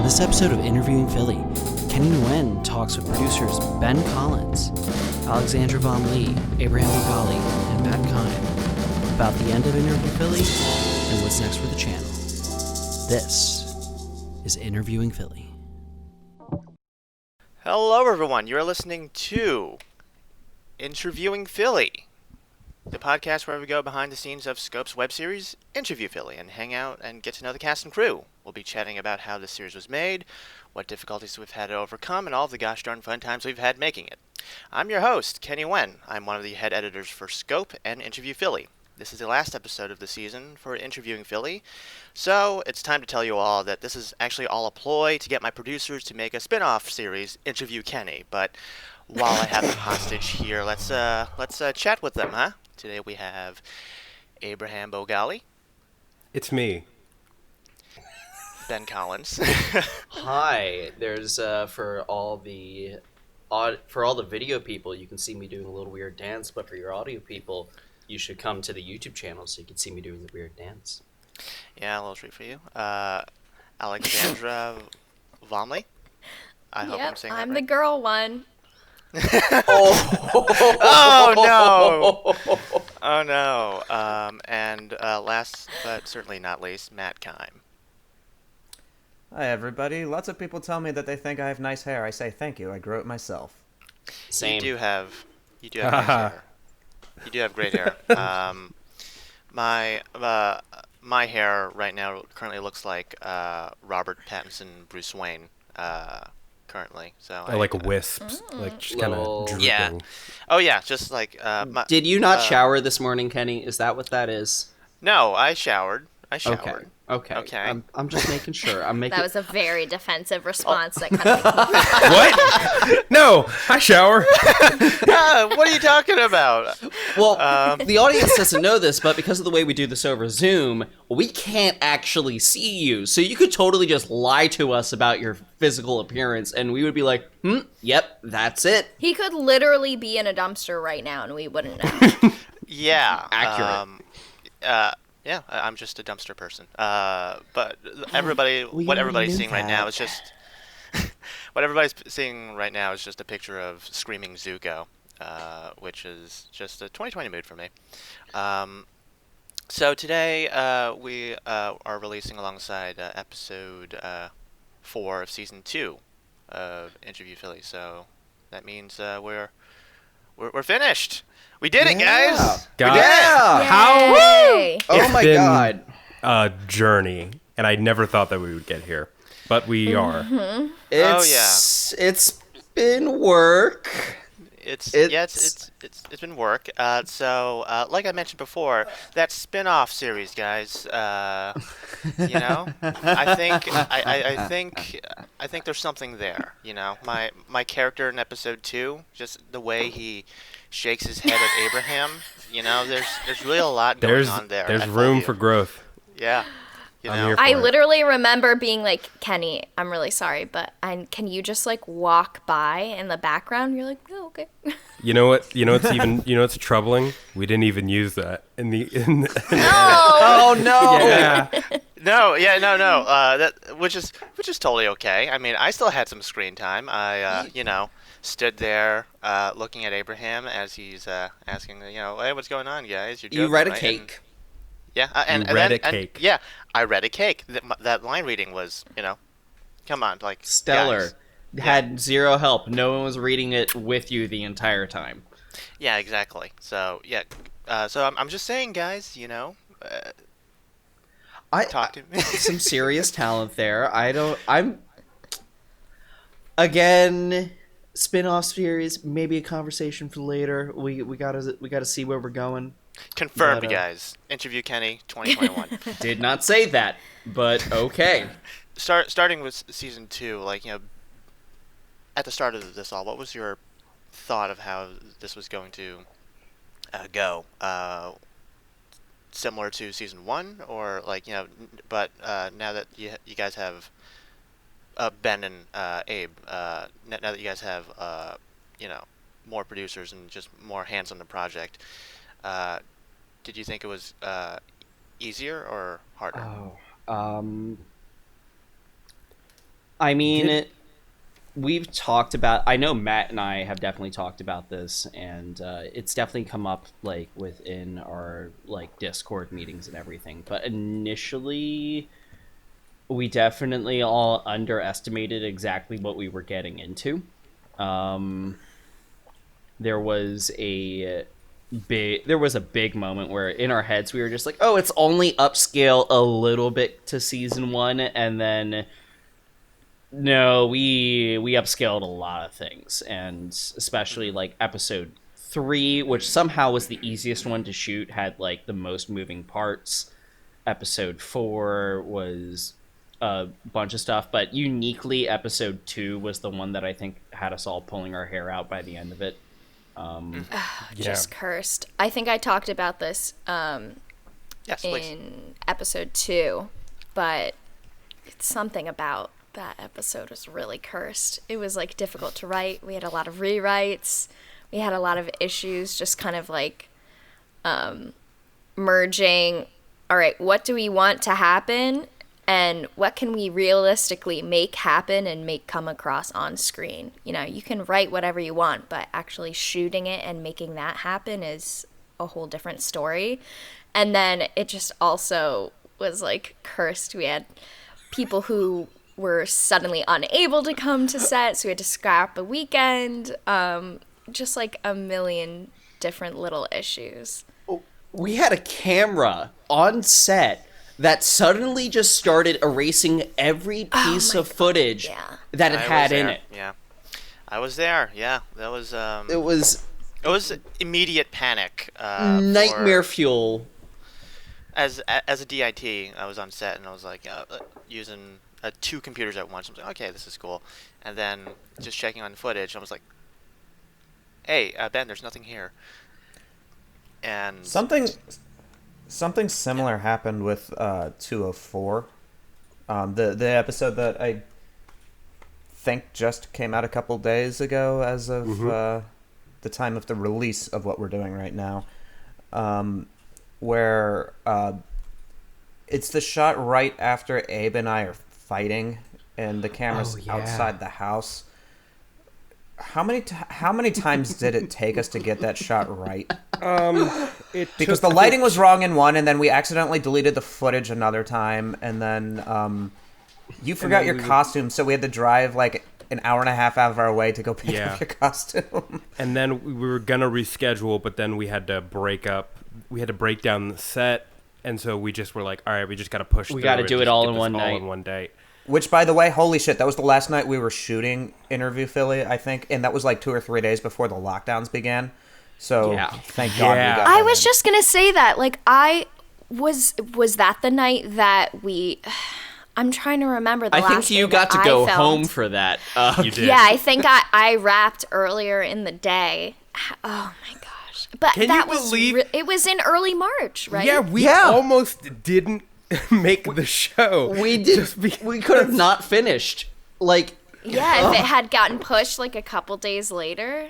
this episode of Interviewing Philly, Kenny Nguyen talks with producers Ben Collins, Alexandra Von Lee, Abraham Bogali, and Matt Kime about the end of Interview Philly and what's next for the channel. This is Interviewing Philly. Hello everyone, you're listening to Interviewing Philly, the podcast where we go behind the scenes of Scope's web series, Interview Philly, and hang out and get to know the cast and crew. We'll be chatting about how this series was made, what difficulties we've had to overcome, and all of the gosh darn fun times we've had making it. I'm your host, Kenny Nguyen. I'm one of the head editors for Scope and Interview Philly. This is the last episode of the season for Interviewing Philly, so it's time to tell you all that this is actually all a ploy to get my producers to make a spin-off series, Interview Kenny. But while I have them hostage here, let's chat with them, huh? Today we have Abraham Bogali. It's me. Ben Collins. Hi. There's for all the video people, you can see me doing a little weird dance, but for your audio people, you should come to the YouTube channel so you can see me doing the weird dance. Yeah, a little treat for you. Alexandra Von Lee. I hope I'm saying that I'm right. the girl one. Oh no! Oh no! And last but certainly not least, Matt Kime. Hi everybody. Lots of people tell me that they think I have nice hair. I say thank you. I grew it myself. Same. You do have nice hair. You do have great hair. My hair right now currently looks like Robert Pattinson, Bruce Wayne. Currently, so I like wisps, like just kind of drooping. Yeah. Oh yeah, just like. Did you not shower this morning, Kenny? Is that what that is? No, I showered. Okay. I'm just making sure. That was a very defensive response. That kind of What? No, I shower. What are you talking about? Well, the audience doesn't know this, but because of the way we do this over Zoom, we can't actually see you. So you could totally just lie to us about your physical appearance, and we would be like, yep, that's it. He could literally be in a dumpster right now, and we wouldn't know. Yeah. Accurate. Yeah, I'm just a dumpster person. But what everybody's seeing right now is just what everybody's seeing right now is just a picture of Screaming Zuko, which is just a 2020 mood for me. So today we are releasing alongside episode 4 of season 2 of Interview Philly. So that means we're finished. We did it, guys! God. We did it! How? Yay! Oh my god. A journey, and I never thought that we would get here, but we are. It's been work. It's been work. So like I mentioned before, that spin-off series, guys. I think there's something there. You know, my character in episode 2, just the way he shakes his head at Abraham. You know, there's really a lot going on there. There's room for growth. Yeah. You know? I literally remember being like, Kenny, I'm really sorry, but can you just like walk by in the background? You're like, oh, okay. You know what? What's troubling? We didn't even use that in the. No. Oh no. Yeah. No. That which is totally okay. I mean, I still had some screen time. I stood there looking at Abraham as he's asking, hey, what's going on, guys? You're joking, You read a right? cake. And read a cake. Yeah, I read a cake. That line reading was, come on, like Stellar. guys. Had zero help. No one was reading it with you the entire time. Yeah, exactly. So yeah, so I'm just saying, guys. Talk to me. Some serious talent there. Again, spin-off series, maybe a conversation for later. We gotta see where we're going. Confirmed, guys. Interview Kenny 2021. Did not say that, but okay. Starting with season 2, at the start of this all, what was your thought of how this was going to go? Similar to season 1, or but now that you guys have Ben and Abe, now that you guys have more producers and just more hands on the project, did you think it was easier or harder? I mean, we've talked about. I know Matt and I have definitely talked about this, and it's definitely come up like within our like Discord meetings and everything. But initially, we definitely all underestimated exactly what we were getting into. There was a big moment where in our heads we were just like, oh, it's only upscale a little bit to season 1, and then no, we upscaled a lot of things, and especially like episode 3, which somehow was the easiest one to shoot, had like the most moving parts. Episode 4 was a bunch of stuff, but uniquely episode 2 was the one that I think had us all pulling our hair out by the end of it. Just cursed. I think I talked about this Yes, please. in episode 2, but it's something about that episode was really cursed. It was like difficult to write. We had a lot of rewrites. We had a lot of issues just kind of like merging, all right, what do we want to happen and what can we realistically make happen and make come across on screen? You know, you can write whatever you want, but actually shooting it and making that happen is a whole different story. And then it just also was like cursed. We had people who were suddenly unable to come to set, so we had to scrap a weekend. Just like a million different little issues. We had a camera on set that suddenly just started erasing every piece of footage that it had in it. Yeah, I was there. Yeah, that was. It was immediate panic. nightmare fuel. As a DIT, I was on set and I was like using 2 computers at once. I was like, okay, this is cool. And then just checking on footage, I was like, hey, Ben, there's nothing here. And Something similar happened with 204. The episode that I think just came out a couple days ago as of the time of the release of what we're doing right now, where it's the shot right after Abe and I are fighting and the camera's outside the house. How many times did it take us to get that shot right? Because the lighting was wrong in one, and then we accidentally deleted the footage another time, and then you forgot your costume, so we had to drive like an hour and a half out of our way to go pick up your costume. And then we were gonna reschedule, but then we had to break up. We had to break down the set, and so we just were like, all right, we just got to push through. We got to do it all in one night. All in one day. Which, by the way, holy shit, that was the last night we were shooting Interview Philly, I think, and that was like 2 or 3 days before the lockdowns began. So, thank God we got I was just gonna say that, like, was that the night that we... I'm trying to remember the last I think you got to go home for that. You did. Yeah, I think I wrapped earlier in the day. Oh my gosh! But Can that you was believe- it was in early March, right? Yeah, we almost didn't make the show. We did. We could have not finished. Like, yeah, if it had gotten pushed like a couple days later.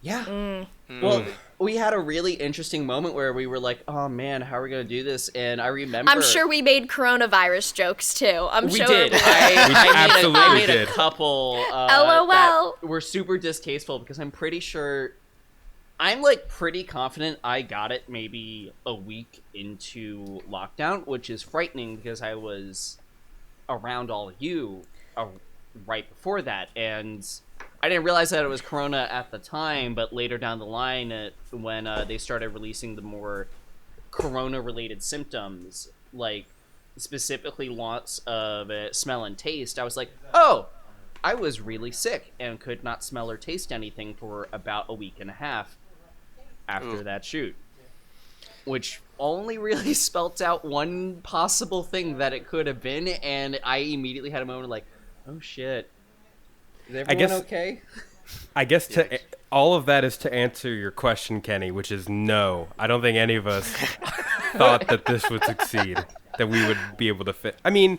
Yeah. Well, we had a really interesting moment where we were like, "Oh man, how are we gonna do this?" And I remember. I'm sure we made coronavirus jokes too. We did. I made did. a couple. LOL. That were super distasteful because I'm pretty sure. I'm like pretty confident I got it maybe a week into lockdown, which is frightening because I was around all of you right before that, and I didn't realize that it was Corona at the time, but later down the line, when they started releasing the more Corona-related symptoms, like specifically lots of smell and taste, I was like, oh, I was really sick and could not smell or taste anything for about a week and a half after that shoot. Which only really spelt out one possible thing that it could have been, and I immediately had a moment of like, oh shit. Is everyone okay? I guess all of that is to answer your question, Kenny, which is no. I don't think any of us thought that this would succeed, that we would be able to fit. I mean,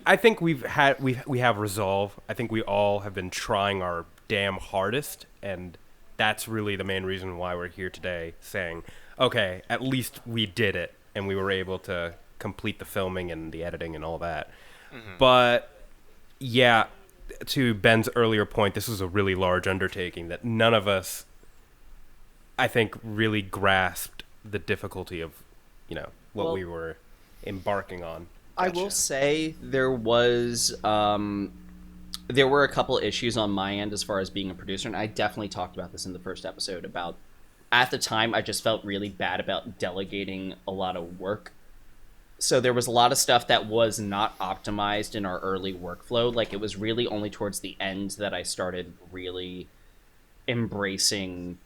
I think we have resolve. I think we all have been trying our damn hardest, and that's really the main reason why we're here today, saying, okay, at least we did it, and we were able to complete the filming and the editing and all that. But yeah, to Ben's earlier point, this was a really large undertaking that none of us, I think, really grasped the difficulty of, what we were embarking on. I will say there were a couple issues on my end as far as being a producer, and I definitely talked about this in the first episode about, at the time, I just felt really bad about delegating a lot of work. So there was a lot of stuff that was not optimized in our early workflow. Like, it was really only towards the end that I started really embracing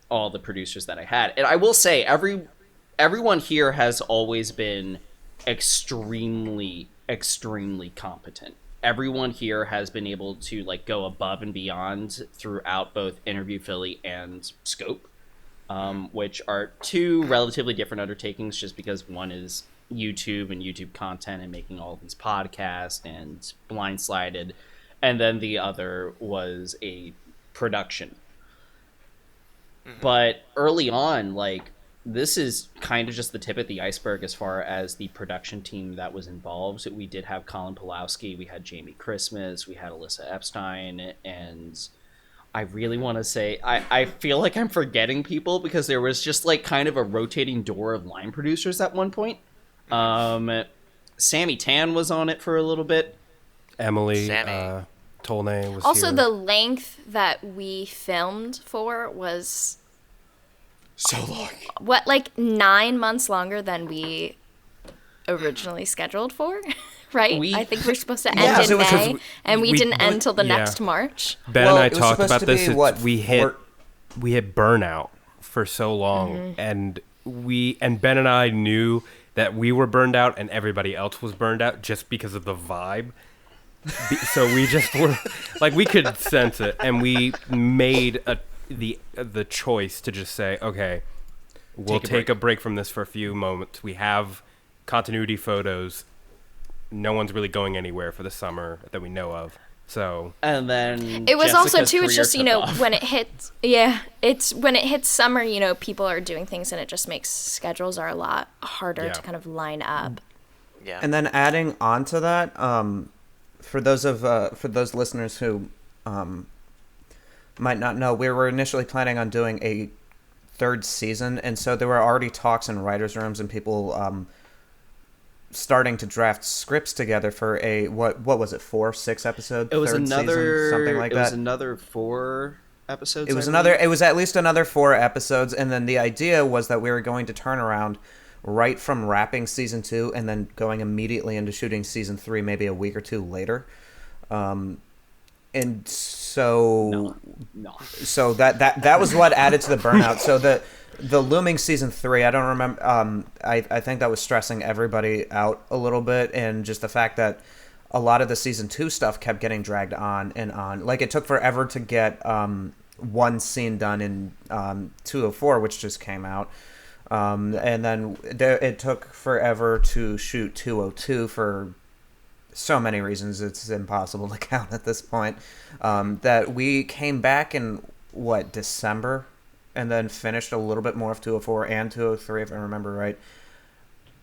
all the producers that I had. And I will say, everyone here has always been extremely, extremely competent. Everyone here has been able to go above and beyond throughout both Interview Philly and Scope, which are two relatively different undertakings, just because one is YouTube and YouTube content and making all of these podcasts and Blindsided, and then the other was a production. But early on, this is kind of just the tip of the iceberg as far as the production team that was involved. We did have Colin Pulowski, we had Jamie Christmas, we had Alyssa Epstein, and I really want to say, I feel like I'm forgetting people because there was just kind of a rotating door of line producers at one point. Sammy Tan was on it for a little bit. Emily Tolnay was also here. The length that we filmed for was So long. 9 months longer than we originally scheduled for, right? I think we're supposed to end in May, and we didn't end till the next March. Ben and I talked about this. We hit burnout for so long, and Ben and I knew that we were burned out and everybody else was burned out just because of the vibe. So we just were we could sense it, and we made the choice to just say, okay, we'll take a break from this for a few moments. We have continuity photos. No one's really going anywhere for the summer that we know of. So, and then it was Jessica's also too, it's just, off. when it hits, it's when it hits summer, people are doing things, and it just makes schedules are a lot harder to kind of line up. Yeah. And then adding on to that, for those listeners who might not know, we were initially planning on doing a third season, and so there were already talks in writers' rooms and people starting to draft scripts together for a what was it, 6 episodes? It was third another season, something like that. It was another 4 episodes. It was at least another 4 episodes, and then the idea was that we were going to turn around right from wrapping season 2 and then going immediately into shooting season 3 maybe a week or 2 later. And so no. So that was what added to the burnout. So the looming season 3, I don't remember. I think that was stressing everybody out a little bit, and just the fact that a lot of the season 2 stuff kept getting dragged on and on. It took forever to get one scene done in 204, which just came out, and then it took forever to shoot 202 for so many reasons it's impossible to count at this point. That we came back in December, and then finished a little bit more of 204 and 203, if I remember right.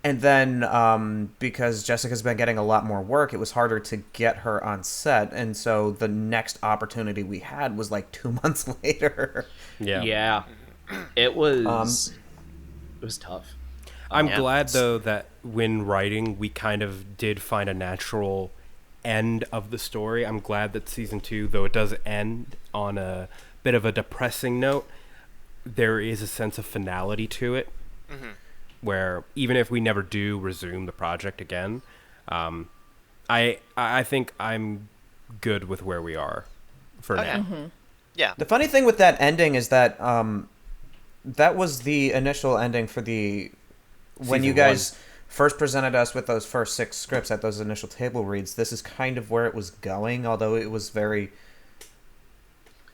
And then because Jessica's been getting a lot more work, it was harder to get her on set, and so the next opportunity we had was 2 months later. Yeah. It was tough. I'm glad, though, that when writing, we kind of did find a natural end of the story. I'm glad that season 2, though it does end on a bit of a depressing note, there is a sense of finality to it, where even if we never do resume the project again, I think I'm good with where we are for now. Yeah. The funny thing with that ending is that that was the initial ending for the... When you guys first presented us with those first 6 scripts at those initial table reads, this is kind of where it was going, although it was very...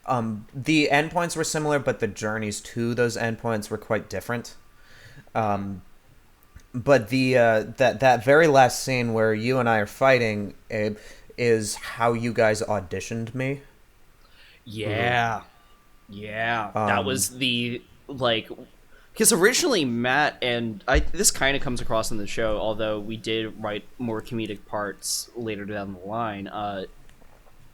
the endpoints were similar, but the journeys to those endpoints were quite different. But the that very last scene where you and I are fighting, Abe, is how you guys auditioned me. Yeah. That was the Because originally Matt and this kind of comes across in the show, although we did write more comedic parts later down the line.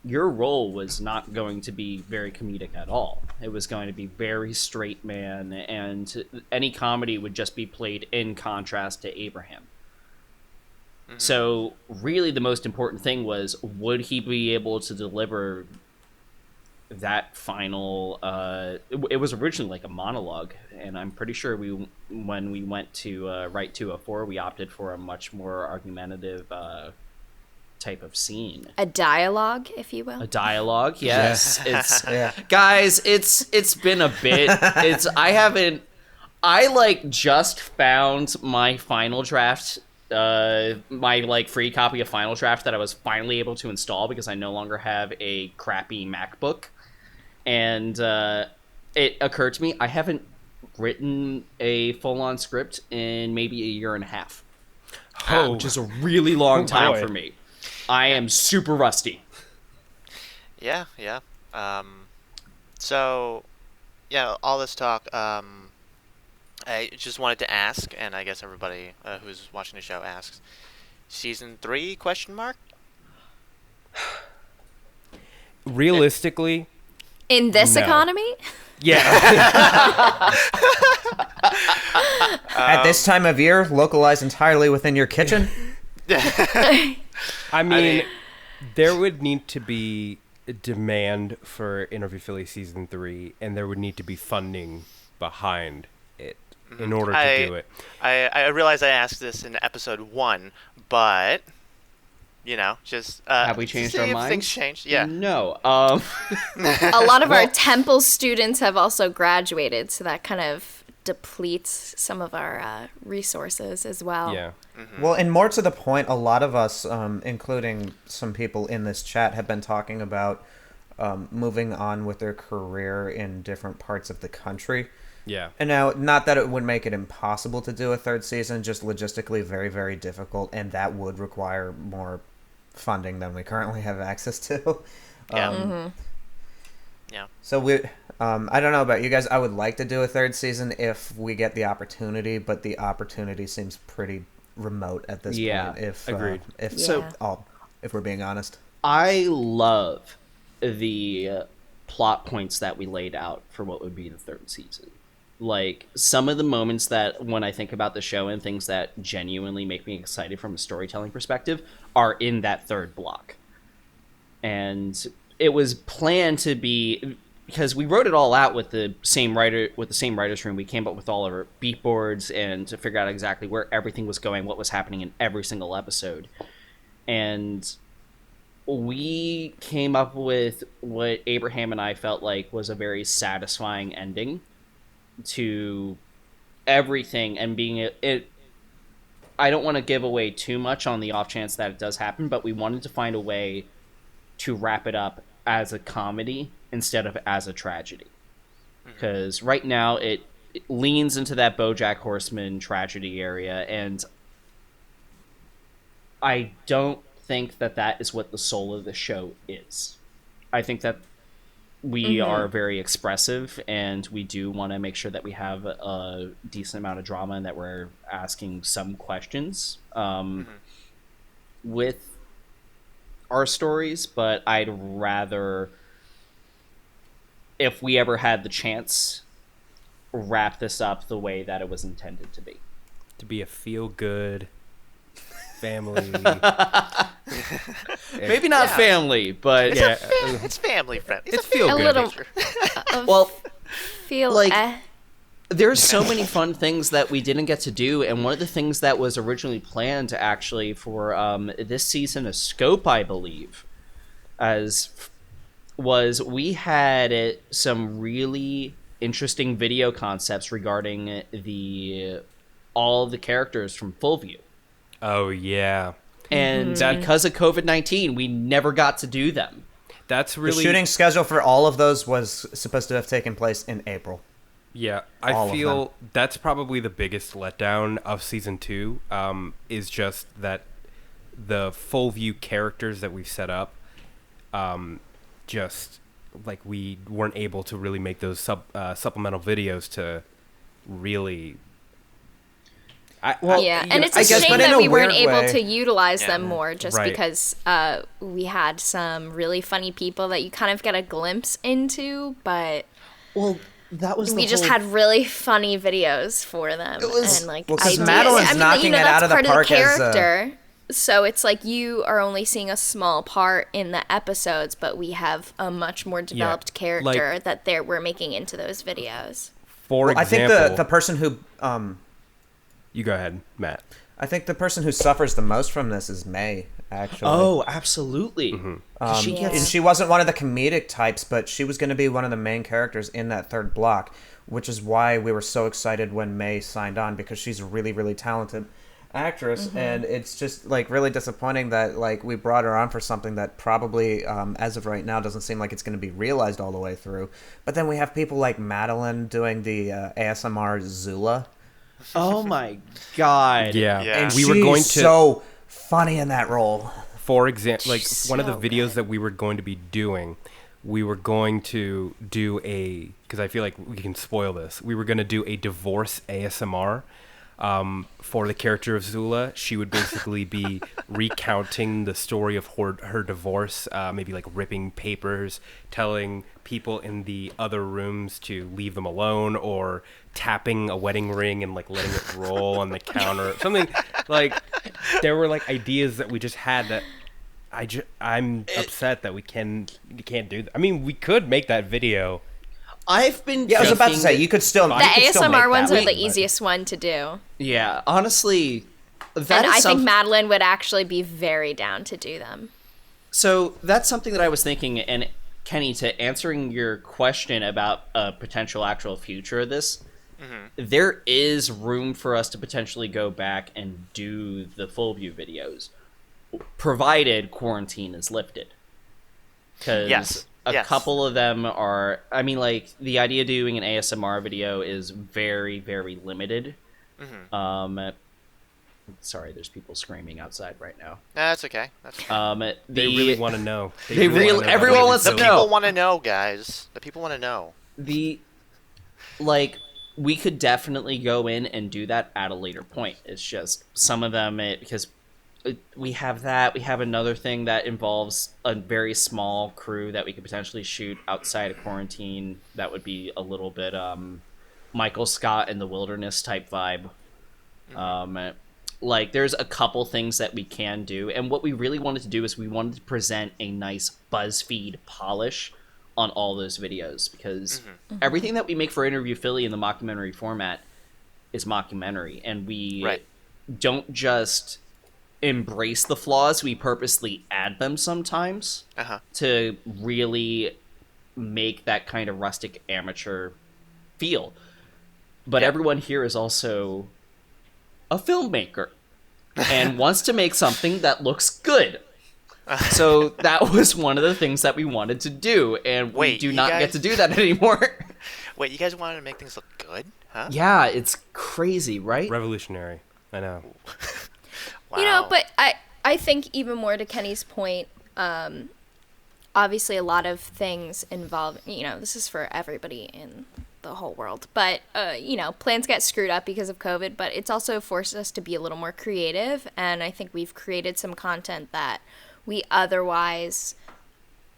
Your role was not going to be very comedic at all. It was going to be very straight man, and any comedy would just be played in contrast to Abraham. Mm-hmm. So really the most important thing was, would he be able to deliver that final it was originally like a monologue, and I'm pretty sure when we went to write 204, we opted for a much more argumentative type of scene, a dialogue, if you will. A dialogue, yes. It's guys, it's been a bit. I just found my final draft, my free copy of Final Draft that I was finally able to install because I no longer have a crappy MacBook. And it occurred to me, I haven't written a full-on script in maybe a year and a half. Which is a really long time for me. I am super rusty. Yeah. So, all this talk, I just wanted to ask, and I guess everybody who's watching the show asks, Season 3, question mark? Realistically... In this economy? Yeah. At this time of year, localized entirely within your kitchen? I mean, there would need to be a demand for Interview Philly Season 3, and there would need to be funding behind it in order to do it. I realize I asked this in episode 1, but... just have we changed our minds? Things changed, yeah. No. A lot of our Temple students have also graduated, so that kind of depletes some of our resources as well. Yeah. Mm-hmm. Well, and more to the point, a lot of us, including some people in this chat, have been talking about moving on with their career in different parts of the country. Yeah. And now, not that it would make it impossible to do a third season, just logistically very, very difficult, and that would require more funding than we currently have access to. Yeah. So I don't know about you guys. I would like to do a third season if we get the opportunity, but the opportunity seems pretty remote at this point. Agreed. If we're being honest, I love the plot points that we laid out for what would be the third season. Like, some of the moments that, when I think about the show and things that genuinely make me excited from a storytelling perspective, are in that third block. And it was planned to be, because we wrote it all out with the same writer's room. We came up with all of our beat boards and to figure out exactly where everything was going, what was happening in every single episode. And we came up with what Abraham and I felt like was a very satisfying ending to everything, and being it I don't want to give away too much on the off chance that it does happen, but we wanted to find a way to wrap it up as a comedy instead of as a tragedy, because right now it leans into that BoJack Horseman tragedy area, and I don't think that is what the soul of the show is. I think that we are very expressive, and we do want to make sure that we have a decent amount of drama and that we're asking some questions with our stories. But I'd rather, if we ever had the chance, wrap this up the way that it was intended to be. To be a feel-good family. Maybe not family, but it's family friendly. It's feel good. A little well, feel like there's so many fun things that we didn't get to do, and one of the things that was originally planned actually for this season of Scope, I believe, was we had some really interesting video concepts regarding all of the characters from FullView. Oh, yeah. And because of COVID-19, we never got to do them. That's really... The shooting schedule for all of those was supposed to have taken place in April. Yeah, I feel that's probably the biggest letdown of Season 2, is just that the FullView characters that we've set up, just, like, we weren't able to really make those supplemental videos to really. And it's a I guess, shame but in that a we weren't weird able way. to utilize them more just Right. because we had some really funny people that you kind of get a glimpse into, but Well, that was we the just whole- had really funny videos for them. was- and like Well, 'cause ideas. Madeline's knocking it that's out of the part park of the as, character. So it's like you are only seeing a small part in the episodes, but we have a much more developed character that we're making into those videos. For I think example, the person who you go ahead, Matt. I think the person who suffers the most from this is May, actually. Oh, absolutely. She Yeah. And she wasn't one of the comedic types, but she was going to be one of the main characters in that third block, which is why we were so excited when May signed on, because she's a really, really talented actress. And it's just like really disappointing that like we brought her on for something that probably as of right now doesn't seem like it's going to be realized all the way through. But then we have people like Madeline doing the ASMR Zula. Oh my god. Yeah, Yeah. And we were going to. so funny in that role. For example, like She's one of the so videos good. that we were going to be doing, we were going to do because I feel like we can spoil this. We were going to do a divorce ASMR for the character of Zula. She would basically be recounting the story of her divorce, maybe like ripping papers, telling people in the other rooms to leave them alone, or tapping a wedding ring and like letting it roll on the counter. Something like there were like ideas that we just had that I'm upset that we can't do that. I mean, we could make that video. I've been Yeah, I was about to thinking say you could still. The you could still make ASMR that ones are one, the but- easiest one to do. Yeah, honestly, that And is I think some- Madeline would actually be very down to do them. So that's something that I was thinking, and Kenny, to answering your question about a potential actual future of this, there is room for us to potentially go back and do the FullView videos, provided quarantine is lifted. Because Yes. a Yes. couple of them are, I mean, like, the idea of doing an ASMR video is very, very limited. Sorry, there's people screaming outside right now. That's okay. That's okay. They really want to know. They really- wanna know everyone about wants to The Zula. know. people want to know, guys. The people want to know. We could definitely go in and do that at a later point. It's just some of them, because we have that. We have another thing that involves a very small crew that we could potentially shoot outside of quarantine. That would be a little bit Michael Scott in the Wilderness type vibe. Like, there's a couple things that we can do, and what we really wanted to do is we wanted to present a nice BuzzFeed polish on all those videos, because everything that we make for Interview Philly in the mockumentary format is mockumentary, and we Right. don't just embrace the flaws, we purposely add them sometimes to really make that kind of rustic amateur feel. But everyone here is also a filmmaker and wants to make something that looks good. So that was one of the things that we wanted to do, and we Wait, do you not get guys- to do that anymore. Wait, you guys wanted to make things look good? Huh? Yeah, it's crazy, right? Revolutionary. I know. Wow. You know, but I think even more to Kenny's point, obviously a lot of things involve, this is for everybody in the whole world, but, plans get screwed up because of COVID, but it's also forced us to be a little more creative, and I think we've created some content that we otherwise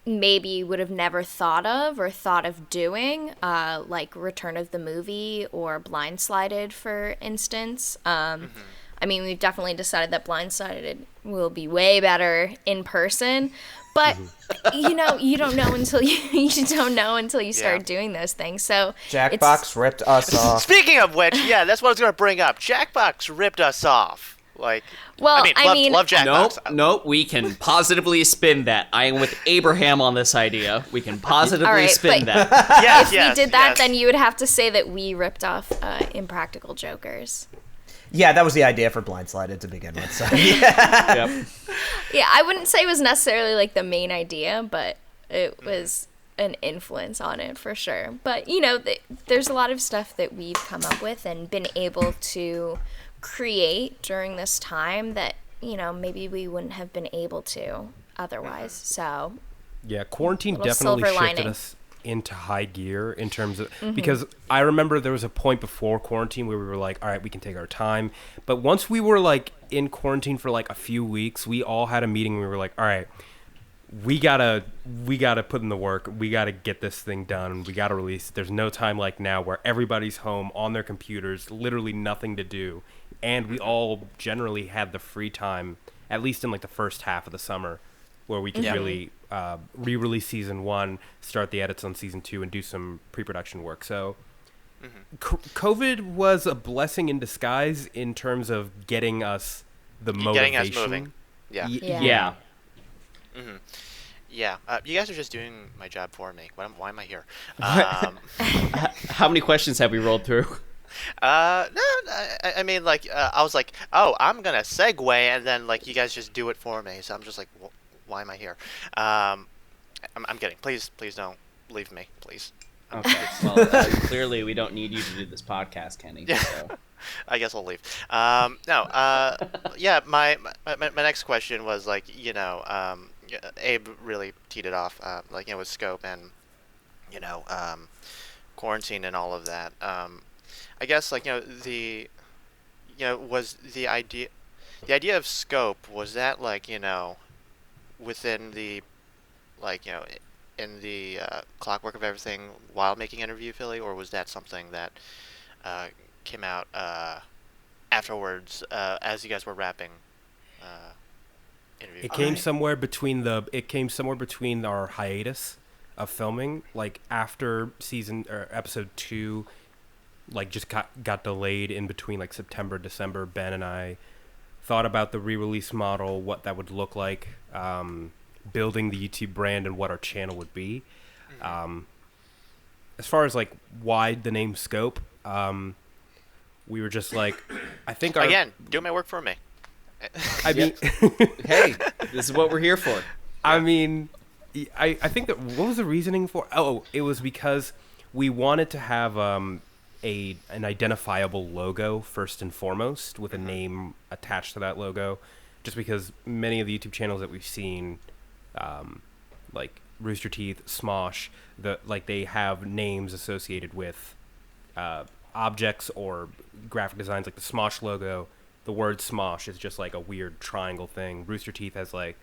maybe would have never thought of doing, like Return of the Movie or Blindsided, for instance. I mean, we've definitely decided that Blindsided will be way better in person, but you don't know until you start doing those things. So Jackbox ripped us off. Speaking of which, yeah, that's what I was going to bring up. Jackbox ripped us off. Like, Well, love Jackbox. Nope, we can positively spin that. I am with Abraham on this idea. We can positively All right, spin but- that. Yes, if yes, we did that, yes. then you would have to say that we ripped off Impractical Jokers. Yeah, that was the idea for Blindsided to begin with. So. Yep. Yeah, I wouldn't say it was necessarily like the main idea, but it was an influence on it for sure. But, there's a lot of stuff that we've come up with and been able to create during this time that, maybe we wouldn't have been able to otherwise. So, Yeah, quarantine Little definitely silver shifted lining. us into high gear in terms of because I remember there was a point before quarantine where we were like, all right, we can take our time. But once we were like in quarantine for like a few weeks, we all had a meeting and we were like, all right, we gotta put in the work. We gotta get this thing done. We gotta release. There's no time like now where everybody's home on their computers, literally nothing to do. And we all generally had the free time, at least in like the first half of the summer, where we could really re-release season 1, start the edits on season 2, and do some pre-production work. So COVID was a blessing in disguise in terms of getting us the motivation. Getting us moving. Yeah. Yeah. Mm-hmm. Yeah. You guys are just doing my job for me. Why am I here? How many questions have we rolled through? No, I mean, like, I was like, oh, I'm gonna segue, and then, like, you guys just do it for me. So I'm just like, why am I here? I'm kidding. Please don't leave me, please. Okay. Well, clearly we don't need you to do this podcast, Kenny. So. I guess I'll leave. Yeah. My next question was like, Abe really teed it off, with scope and, quarantine and all of that. I guess was the idea of scope, was that within the in the clockwork of everything while making Interview Philly, or was that something that came out afterwards as you guys were wrapping Interview? It came somewhere between our hiatus of filming, like after episode 2. Like just got delayed in between like September, December. Ben and I thought about the re-release model, what that would look like, building the YouTube brand and what our channel would be. As far as like why the name Scope, we were just like, I think again, do my work for me. I mean, hey, this is what we're here for. I mean, I think that what was the reasoning for? Oh, it was because we wanted to have an identifiable logo first and foremost, with a name attached to that logo, just because many of the YouTube channels that we've seen, like Rooster Teeth, Smosh, they have names associated with objects or graphic designs, like the Smosh logo. The word Smosh is just like a weird triangle thing. Rooster Teeth has the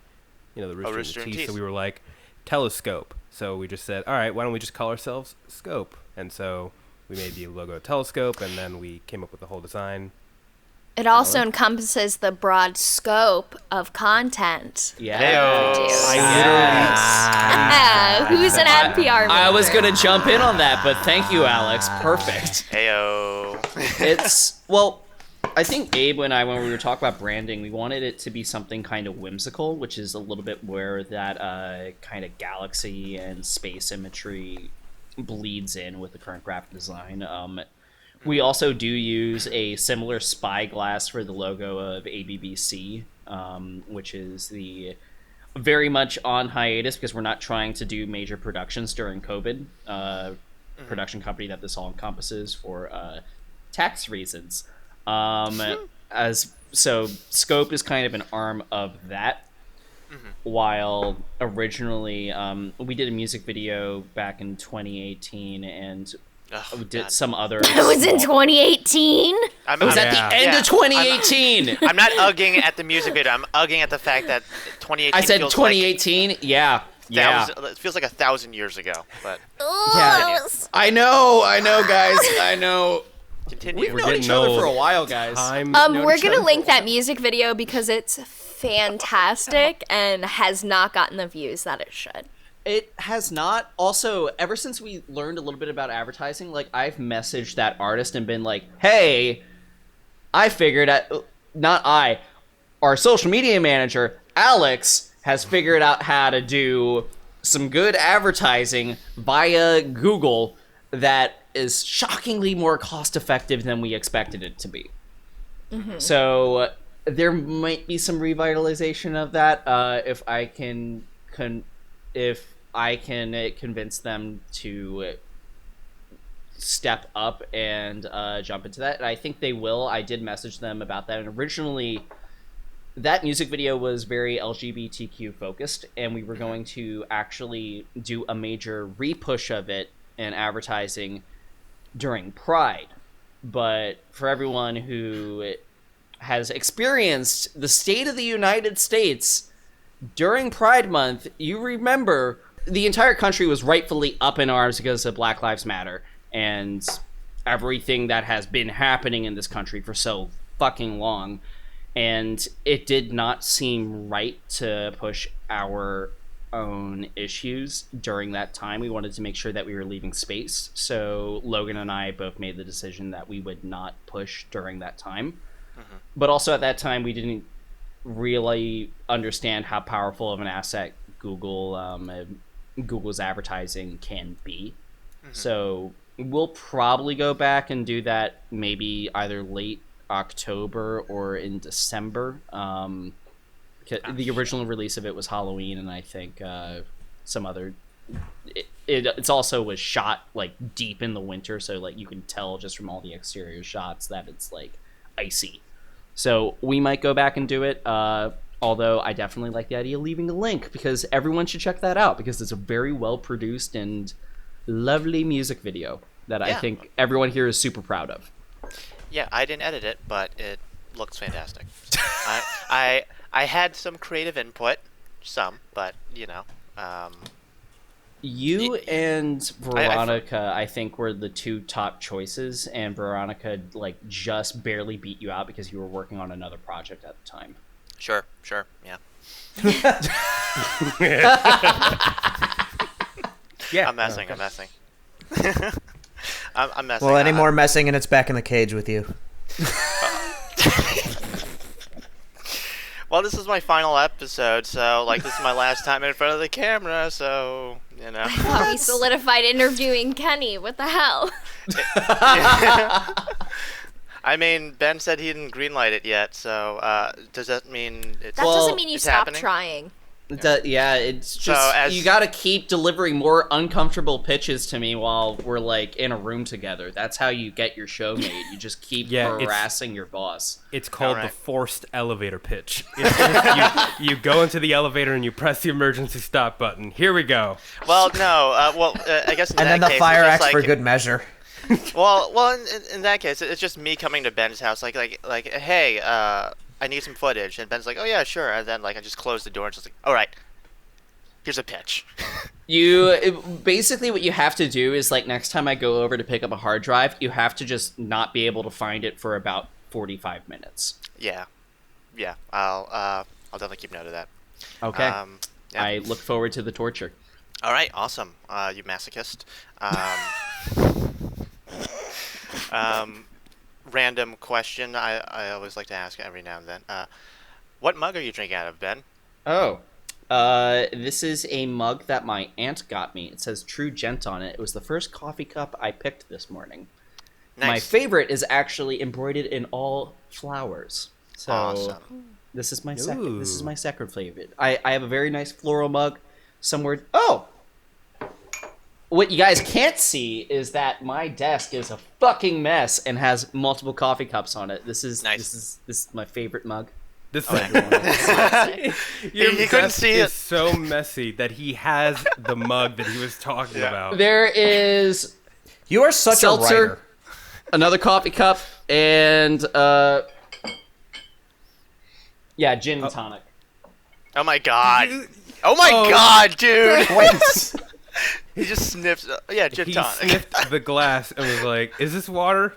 rooster teeth. So we were like, Telescope. So we just said, all right, why don't we just call ourselves Scope? And so we made the logo Telescope, and then we came up with the whole design. It also encompasses the broad scope of content. Yeah. Who's an NPR member? I was going to jump in on that, but thank you, Alex. Perfect. Heyo. I think Abe and I, when we were talking about branding, we wanted it to be something kind of whimsical, which is a little bit where that kind of galaxy and space imagery bleeds in with the current graphic design. We also do use a similar spyglass for the logo of ABBC, which is the very much on hiatus because we're not trying to do major productions during COVID. Production company that this all encompasses for tax reasons. So Scope is kind of an arm of that. While originally we did a music video back in 2018 and we did some other. It was in 2018. It was at the end of 2018. I'm not ugging at the music video. I'm ugging at the fact that 2018. I said 2018. Like it feels like 1,000 years ago. But I know, guys. I know. Continue. We've known each other for a while, guys. We're gonna link that music video because it's fantastic and has not gotten the views that it should. It has not. Also, ever since we learned a little bit about advertising, I've messaged that artist and been like, hey, I figured out, our social media manager, Alex, has figured out how to do some good advertising via Google that is shockingly more cost effective than we expected it to be. So there might be some revitalization of that if I can convince them to step up and jump into that. And I think they will. I did message them about that. And originally, that music video was very LGBTQ focused, and we were going to actually do a major repush of it in advertising during Pride. But for everyone who has experienced the state of the United States during Pride Month, you remember the entire country was rightfully up in arms because of Black Lives Matter and everything that has been happening in this country for so fucking long. And it did not seem right to push our own issues during that time. We wanted to make sure that we were leaving space. So Logan and I both made the decision that we would not push during that time. Mm-hmm. But also at that time, we didn't really understand how powerful of an asset Google's advertising can be. Mm-hmm. So we'll probably go back and do that maybe either late October or in December. The original release of it was Halloween, and I think some other. It's also was shot like deep in the winter, so like you can tell just from all the exterior shots that it's like icy. So we might go back and do it. Although I definitely like the idea of leaving a link because everyone should check that out because it's a very well produced and lovely music video that I think everyone here is super proud of. Yeah, I didn't edit it, but it looks fantastic. I had some creative input, but you know. You and Veronica, I think, were the two top choices, and Veronica like just barely beat you out because you were working on another project at the time. Sure, yeah. Yeah, I'm messing. I'm messing. Well, any more messing and it's back in the cage with you. Well, this is my final episode, so like this is my last time in front of the camera, so you know. I thought we solidified interviewing Kenny. What the hell? I mean, Ben said he didn't greenlight it yet, so does that mean it's That doesn't mean you stopped happening? Trying. It's just you gotta keep delivering more uncomfortable pitches to me while we're like in a room together. That's how you get your show made. You just keep harassing your boss. It's called the forced elevator pitch. You go into the elevator and you press the emergency stop button. Here we go. Well, no. I guess in and that then the case, fire it's axe like, for good measure. Well, in that case, it's just me coming to Ben's house, like, hey, I need some footage, and Ben's like, oh yeah, sure, and then like I just close the door and just like, all right, here's a pitch. Basically what you have to do is like next time I go over to pick up a hard drive, you have to just not be able to find it for about 45 minutes. Yeah, I'll definitely keep note of that. Okay. Yeah. I look forward to the torture. All right, awesome. You masochist. Random question I always like to ask every now and then. What mug are you drinking out of, Ben? Oh, this is a mug that my aunt got me. It says True Gent on it. It was the first coffee cup I picked this morning. Nice. My favorite is actually embroidered in all flowers. So awesome. This is my second. This is my second favorite. I have a very nice floral mug. Somewhere. Oh. What you guys can't see is that my desk is a fucking mess and has multiple coffee cups on it. This is nice. This is my favorite mug. Your he couldn't see it. Is so messy that he has the mug that he was talking about. There is. You are such seltzer, a writer. Another coffee cup and gin and tonic. Oh my god! Oh my god, dude! Wait. He just sniffs. Gin he tonic. sniffed the glass and was like, "Is this water?"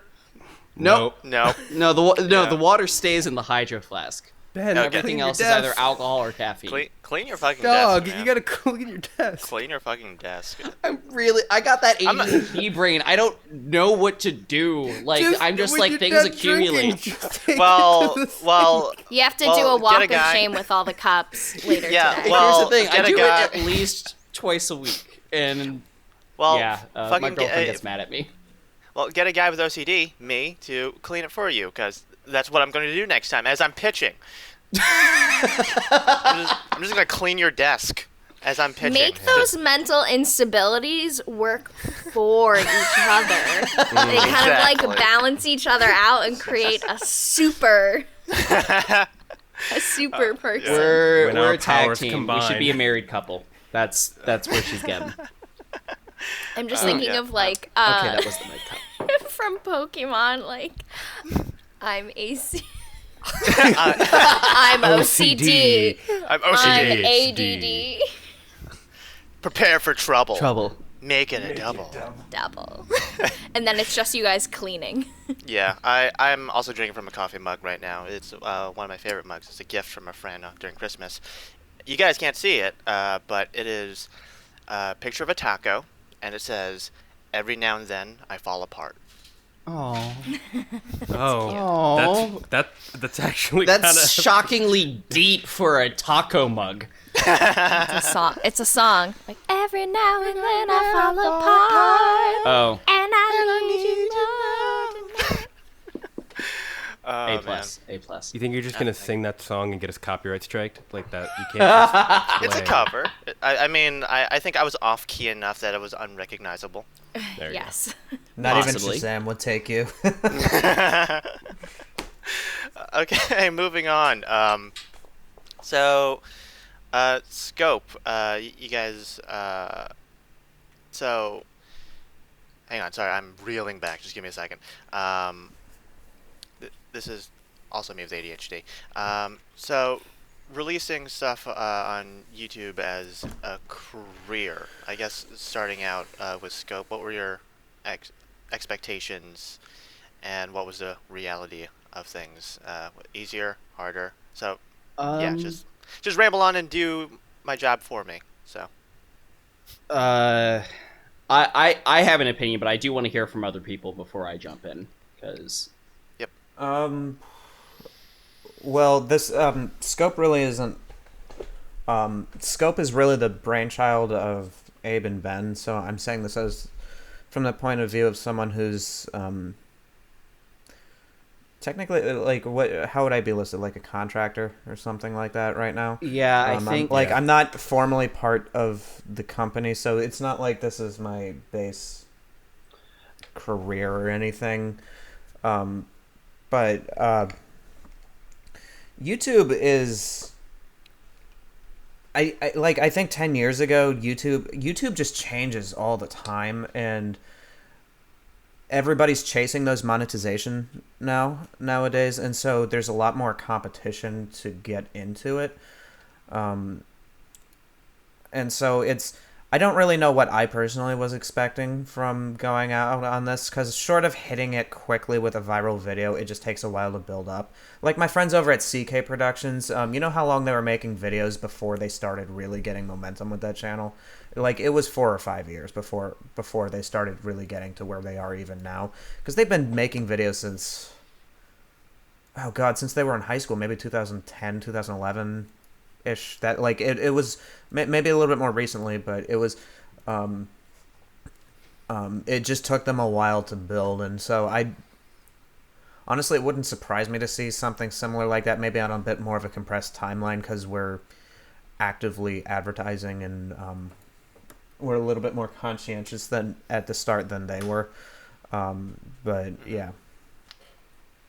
Nope. No. The water stays in the hydro flask. Ben, everything else is either alcohol or caffeine. Clean your fucking desk, man. You gotta clean your desk. Clean your fucking desk. I got that ADHD brain. I don't know what to do. Like, I'm just like things accumulate. Well. You have to do a walk of shame with all the cups later today. Here's the thing. I do it at least twice a week. And, my girlfriend gets mad at me. Well, get a guy with OCD, me, to clean it for you, because that's what I'm going to do next time, as I'm pitching. I'm just going to clean your desk as I'm pitching. Make those mental instabilities work for each other. They kind of like balance each other out and create a super... A super person. We're When our a tag powers team. We combine. should be a married couple. That's where she's getting. I'm just thinking yeah. of like Okay, that was the mic cut. from Pokemon, like I'm AC. I'm OCD. I'm I'm ADD. ADD. Prepare for trouble. Trouble. Make it a double. Double. And then it's just you guys cleaning. Yeah, I'm also drinking from a coffee mug right now. It's one of my favorite mugs. It's a gift from a friend during Christmas. You guys can't see it, but it is a picture of a taco, and it says, "Every now and then I fall apart." Oh, Oh, that's actually that's kind of shockingly deep for a taco mug. It's a song. It's a song. Like every now and then I fall apart, Oh, and I need you more tonight. Oh, A plus, A plus. You think you're just gonna sing that song and get us copyright striked like that? You can't. Just It's a play. cover. I mean, I think I was off key enough that it was unrecognizable. There you Yes. Not Possibly. even Shazam would take you. Okay, moving on. Scope. You guys. So, hang on. Sorry, I'm reeling back. Just give me a second. This is also me with ADHD. So, releasing stuff on YouTube as a career. I guess starting out with Scope. What were your expectations, and what was the reality of things? Easier, harder? So, yeah, just ramble on and do my job for me. So. I have an opinion, but I do want to hear from other people before I jump in, because Well, this Scope really isn't. Scope is really the brainchild of Abe and Ben, so I'm saying this as from the point of view of someone who's technically like what? How would I be listed? Like a contractor or something like that right now? yeah, I think I'm not formally part of the company, so it's not like this is my base career or anything. But YouTube is I think 10 years ago YouTube just changes all the time, and everybody's chasing those monetization nowadays, and so there's a lot more competition to get into it. And so I don't really know what I personally was expecting from going out on this, because short of hitting it quickly with a viral video, it just takes a while to build up. Like my friends over at CK Productions, you know how long they were making videos before they started really getting momentum with that channel? Like it was 4 or 5 years before they started really getting to where they are even now. Because they've been making videos since, oh god, since they were in high school, maybe 2010, 2011. Ish. That like it was maybe a little bit more recently, but it was it just took them a while to build, and so honestly, it wouldn't surprise me to see something similar like that, maybe on a bit more of a compressed timeline, because we're actively advertising, and we're a little bit more conscientious than at the start than they were, but yeah.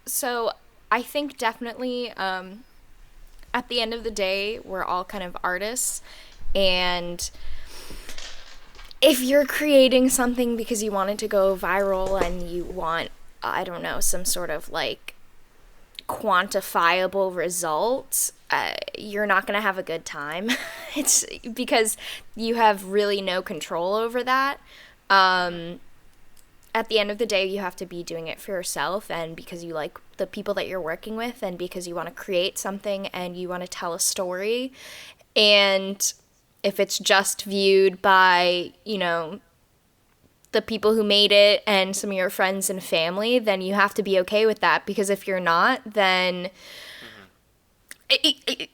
So I think definitely at the end of the day, we're all kind of artists, and if you're creating something because you want it to go viral and you want, I don't know, some sort of like quantifiable results, you're not going to have a good time. It's because you have really no control over that. At the end of the day, you have to be doing it for yourself, and because you like the people that you're working with, and because you want to create something and you want to tell a story. And if it's just viewed by, you know, the people who made it and some of your friends and family, then you have to be okay with that, because if you're not, then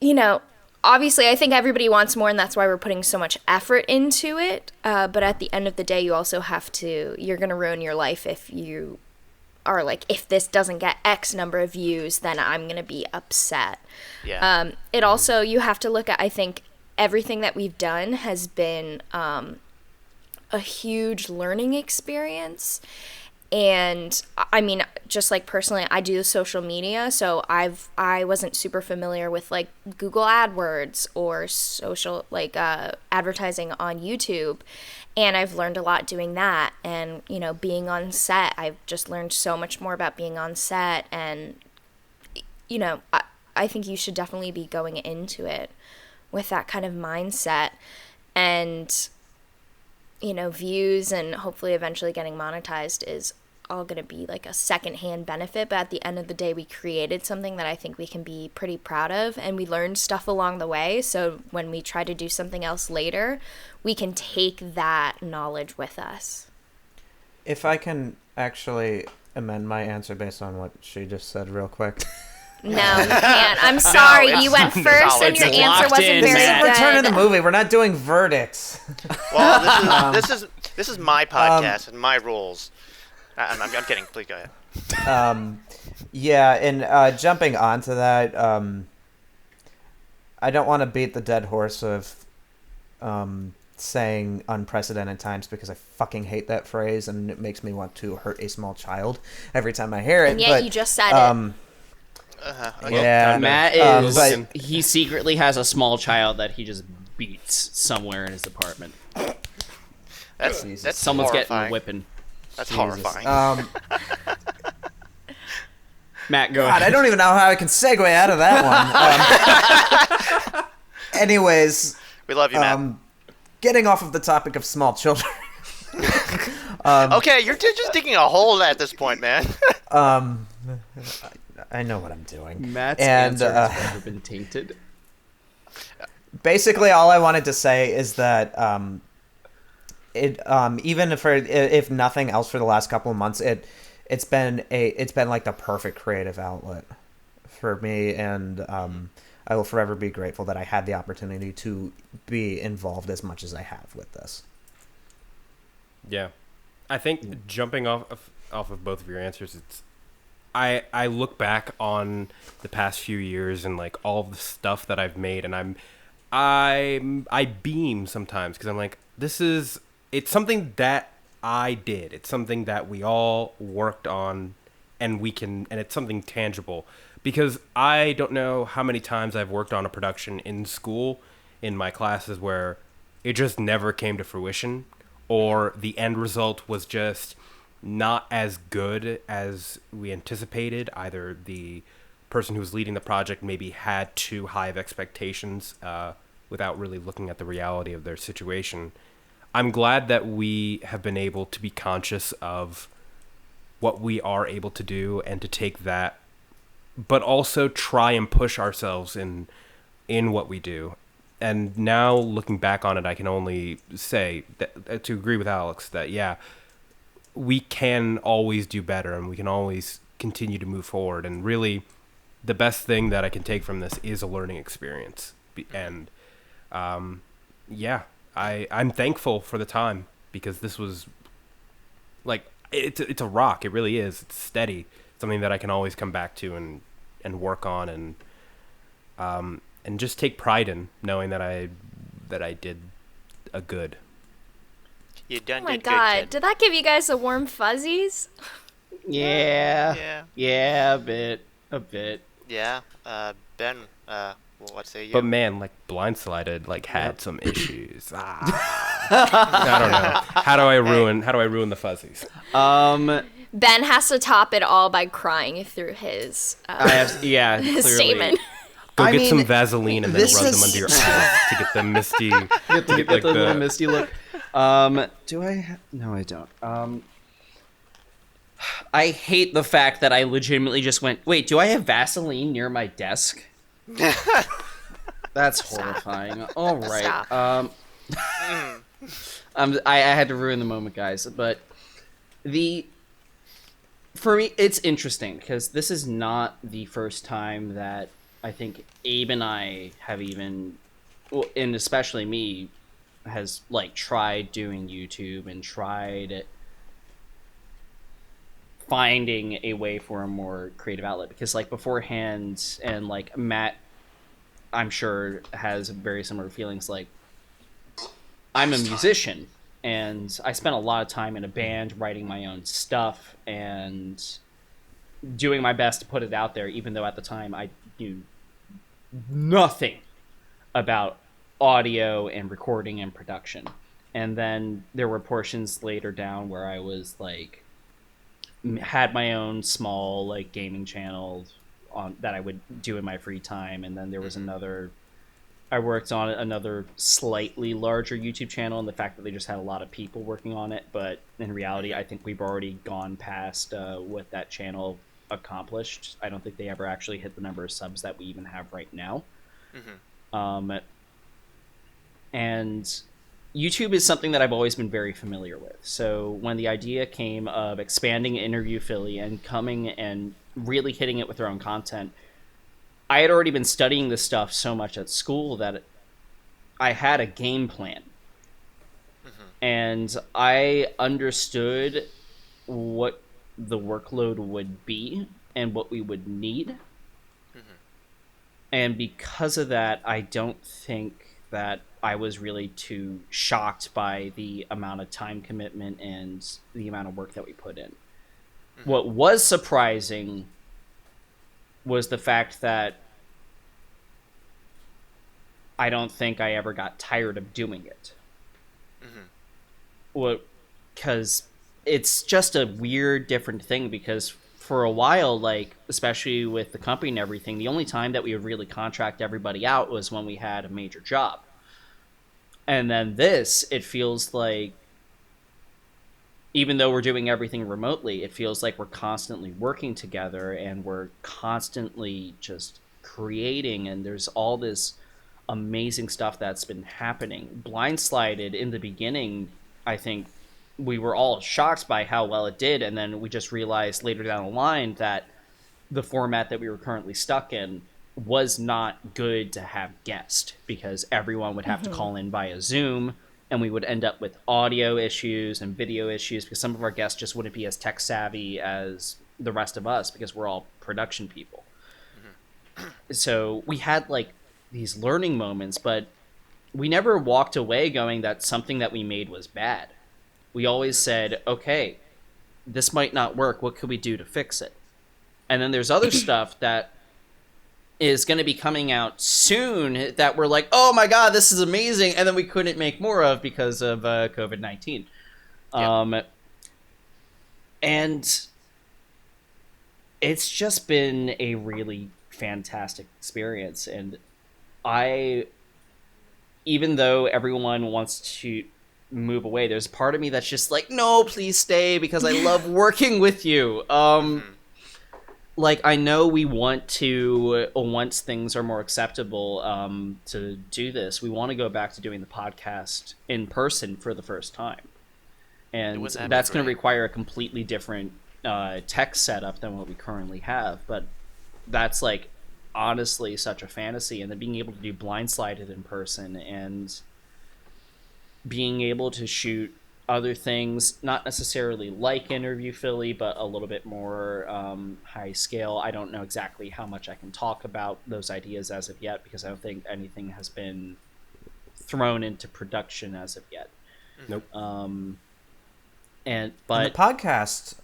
you know, obviously I think everybody wants more, and that's why we're putting so much effort into it, but at the end of the day, you also have to, you're gonna ruin your life if you are like, if this doesn't get X number of views, then I'm gonna be upset. Yeah. It also, you have to look at, I think everything that we've done has been a huge learning experience, And I mean, just like personally, I do social media, so I wasn't super familiar with like Google AdWords or social like advertising on YouTube, and I've learned a lot doing that. And you know, being on set, I've just learned so much more about being on set. And you know, I think you should definitely be going into it with that kind of mindset, and you know, views and hopefully eventually getting monetized is all going to be like a secondhand benefit. But at the end of the day, we created something that I think we can be pretty proud of, and we learned stuff along the way. So when we try to do something else later, we can take that knowledge with us. If I can actually amend my answer based on what she just said real quick. No, you can't. I'm sorry. it's You went first, and your It's answer locked wasn't in, very Matt. good. Return of the movie. We're not doing verdicts. Well, this is my podcast and my rules. I'm kidding. Please go ahead. Yeah, and jumping onto that, I don't want to beat the dead horse of saying unprecedented times, because I fucking hate that phrase, and it makes me want to hurt a small child every time I hear it. And yet but, you just said it. Yeah, Matt is. but He secretly has a small child that he just beats somewhere in his apartment. That's Someone's horrifying. getting whipping. That's horrifying. Matt, go God, ahead. I don't even know how I can segue out of that one. Anyways, We love you, Matt. getting off of the topic of small children. Okay, you're just digging a hole at this point, man. I know what I'm doing. Matt's And, answer has never been tainted. Basically, all I wanted to say is that even if nothing else for the last couple of months, it's been like the perfect creative outlet for me, and I will forever be grateful that I had the opportunity to be involved as much as I have with this. Yeah, I think jumping off of both of your answers, I look back on the past few years and like all of the stuff that I've made, and I beam sometimes because I'm like, it's something that I did. It's something that we all worked on, and it's something tangible. Because I don't know how many times I've worked on a production in school, in my classes, where it just never came to fruition, or the end result was just not as good as we anticipated. Either the person who was leading the project maybe had too high of expectations without really looking at the reality of their situation. I'm glad that we have been able to be conscious of what we are able to do and to take that, but also try and push ourselves in what we do. And now looking back on it, I can only say that, to agree with Alex, that yeah, we can always do better and we can always continue to move forward. And really, the best thing that I can take from this is a learning experience. And yeah, I'm thankful for the time, because this was like, it's a rock. It really is. It's steady. Something that I can always come back to and work on, and just take pride in knowing that I did a good. You done Oh my did god, good, kid. did that give you guys the warm fuzzies? Yeah. Yeah, a bit. Yeah. Ben, what say you? But man, like Blindsided, like had some issues. I don't know. How do I ruin the fuzzies? Ben has to top it all by crying through his Clearly. statement. Go I get mean, some Vaseline and then this rub them is- under your eyes to get the misty. Get the like little misty look. Do I? No, I don't. I hate the fact that I legitimately just went, wait, do I have Vaseline near my desk? That's horrifying. All right. Stop. I had to ruin the moment, guys. But for me, it's interesting because this is not the first time that I think Abe and I have even, well, and especially me, has like tried doing YouTube and tried finding a way for a more creative outlet. Because like beforehand, and like Matt, I'm sure has very similar feelings. Like, I'm a musician, And I spent a lot of time in a band writing my own stuff and doing my best to put it out there, even though at the time I knew nothing about audio and recording and production. And then there were portions later down where I was like, had my own small like gaming channel on that I would do in my free time. And then there was I worked on another slightly larger YouTube channel, and the fact that they just had a lot of people working on it. But in reality, I think we've already gone past what that channel accomplished. I don't think they ever actually hit the number of subs that we even have right now. And YouTube is something that I've always been very familiar with. So when the idea came of expanding Interview Philly and coming and really hitting it with their own content, I had already been studying this stuff so much at school that I had a game plan. And I understood what the workload would be and what we would need. And because of that, I don't think that I was really too shocked by the amount of time commitment and the amount of work that we put in. What was surprising was the fact that I don't think I ever got tired of doing it. Because it's just a weird, different thing, because for a while, like, especially with the company and everything, the only time that we would really contract everybody out was when we had a major job. And then it feels like, even though we're doing everything remotely, it feels like we're constantly working together and we're constantly just creating, and there's all this amazing stuff that's been happening. Blindsided in the beginning, I think we were all shocked by how well it did, and then we just realized later down the line that the format that we were currently stuck in was not good to have guests, because everyone would have to call in via Zoom, and we would end up with audio issues and video issues because some of our guests just wouldn't be as tech savvy as the rest of us, because we're all production people. So we had like these learning moments, but we never walked away going that something that we made was bad. We always said, okay, this might not work. What could we do to fix it? And then there's other stuff that is going to be coming out soon that we're like, oh my God, this is amazing. And then we couldn't make more of because of COVID-19. Yep. And it's just been a really fantastic experience. And even though everyone wants to move away, there's a part of me that's just like, no, please stay, because I love working with you. Like, I know we want to, once things are more acceptable, to do this, we want to go back to doing the podcast in person for the first time. And that's going to require a completely different tech setup than what we currently have. But that's, like, honestly such a fantasy. And then being able to do Blindsided in person and being able to shoot other things, not necessarily like Interview Philly, but a little bit more high scale. I don't know exactly how much I can talk about those ideas as of yet, because I don't think anything has been thrown into production as of yet. Nope. And the podcast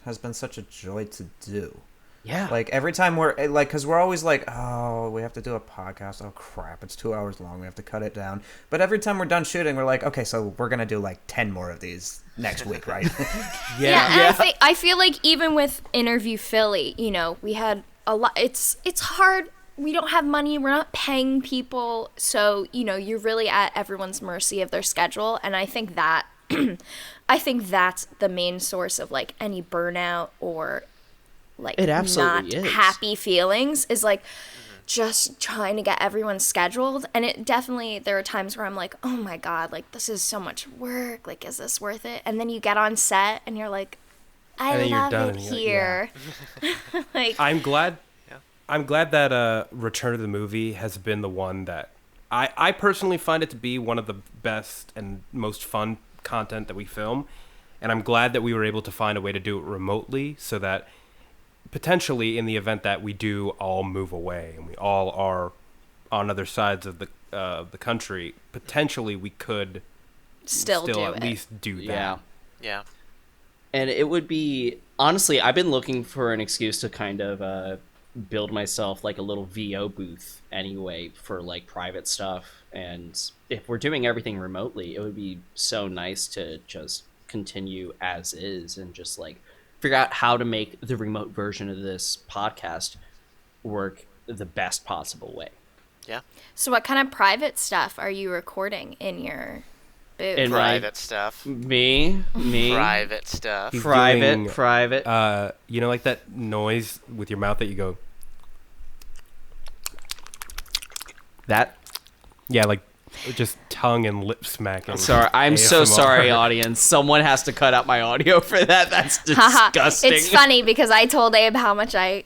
has been such a joy to do. Yeah. Like, every time we're, like, because we're always like, oh, we have to do a podcast. Oh, crap, it's 2 hours long. We have to cut it down. But every time we're done shooting, we're like, okay, so we're going to do, like, 10 more of these next week, right? Yeah. I feel like even with Interview Philly, you know, we had a lot. It's hard. We don't have money. We're not paying people. So, you know, you're really at everyone's mercy of their schedule. And I think that, I think that's the main source of, like, any burnout or, like, it absolutely not is. Happy feelings is like just trying to get everyone scheduled. And it definitely, there are times where I'm like, oh my God, like, this is so much work. Like, is this worth it? And then you get on set and you're like, I love it here. Like, I'm glad that Return of the Movie has been the one that I personally find it to be one of the best and most fun content that we film. And I'm glad that we were able to find a way to do it remotely, so that potentially in the event that we do all move away and we all are on other sides of the country, potentially we could still do at it. least do that. Yeah. Yeah. And it would be, honestly, I've been looking for an excuse to kind of build myself like a little VO booth anyway for like private stuff. And if we're doing everything remotely, it would be so nice to just continue as is and just like figure out how to make the remote version of this podcast work the best possible way. Yeah. So what kind of private stuff are you recording in your booth? In Private stuff. Me. Private stuff. He's Private. doing, you know, like that noise with your mouth that you go. That. Yeah, like just tongue and lip smacking. Sorry, I'm so ASMR. sorry, audience. Someone has to cut out my audio for that. That's Haha. disgusting. It's funny because I told Abe how much I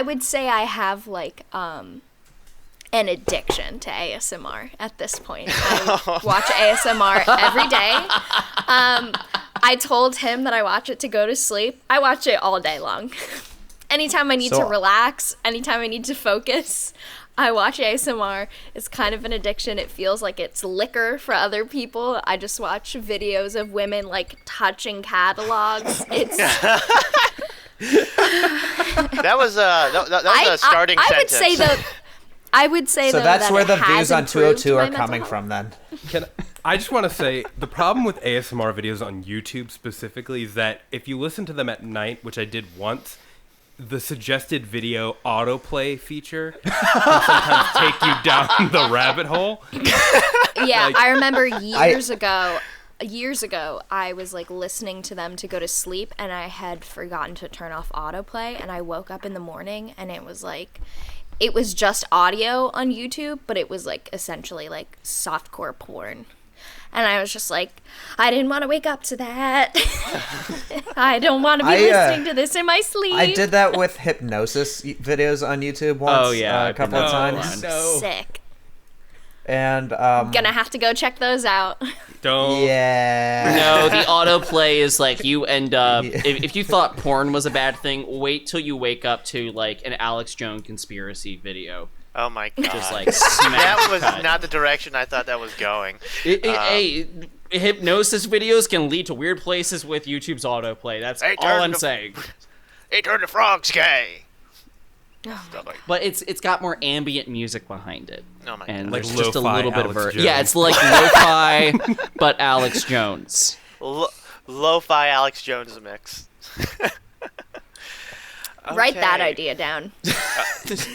would say I have like an addiction to ASMR at this point. I watch ASMR every day. I told him that I watch it to go to sleep. I watch it all day long. Anytime I need to relax, anytime I need to focus, I watch ASMR. It's kind of an addiction. It feels like it's liquor for other people. I just watch videos of women like touching catalogs. It's That was a starting I would sentence. say though. I would say So though that's that where it the has views on improved 202 my are mental coming health. from then. I just want to say the problem with ASMR videos on YouTube specifically is that if you listen to them at night, which I did once, the suggested video autoplay feature can sometimes take you down the rabbit hole. Yeah, Like- I remember years ago, I was like listening to them to go to sleep, and I had forgotten to turn off autoplay, and I woke up in the morning, and it was just audio on YouTube, but it was like essentially like softcore porn. And I was just like, I didn't want to wake up to that. I don't want to be listening to this in my sleep. I did that with hypnosis videos on YouTube once. Oh, yeah, a couple of I've been times. Sick. And Gonna have to go check those out. Don't. yeah. No, the autoplay is like you end up. If you thought porn was a bad thing, wait till you wake up to like an Alex Jones conspiracy video. Oh my god. Just like smash that was cut. not the direction I thought that was going. Hey, hypnosis videos can lead to weird places with YouTube's autoplay. That's Hey, all turn I'm the- saying. Hey, turn the frogs gay. Stuff like- But it's got more ambient music behind it. Oh my And god. Like there's just a lo-fi little bit of Alex yeah, Jones. it's like lo-fi, but Alex Jones. Lo-fi Alex Jones mix. Write that Okay. idea down.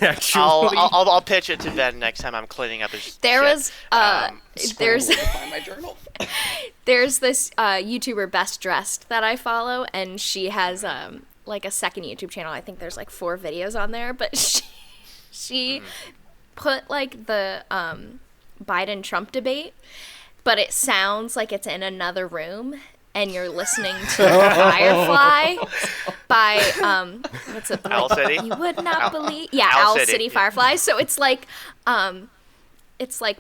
Actually, I'll pitch it to Ben next time I'm cleaning up his There shit. was there's Find my journal. there's this YouTuber Best Dressed that I follow, and she has like a second YouTube channel. I think there's like 4 videos on there, but she put like the Biden Trump debate, but it sounds like it's in another room, and you're listening to Firefly by what's it? Owl like, City? You would not believe. Yeah, Owl Owl City, City yeah. Firefly. So it's like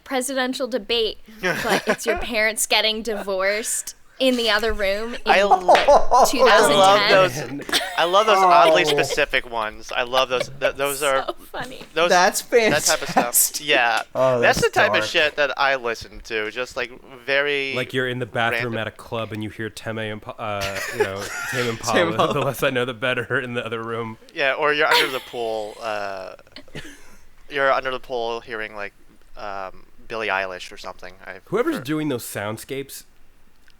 presidential debate, but it's your parents getting divorced in the other room in I like 2010. I love those oddly specific ones. I love those. Those are So funny. those. That's that type of fantastic. stuff. Yeah, Oh, that's the that's type of dark. shit that I listen to. Just like very like you're in the bathroom random. at a club and you hear Tame Impala, Tame Impala. The less I know, the better. In the other room. Yeah, or you're under the pool. You're under the pool hearing like Billie Eilish or something. Whoever's doing those soundscapes,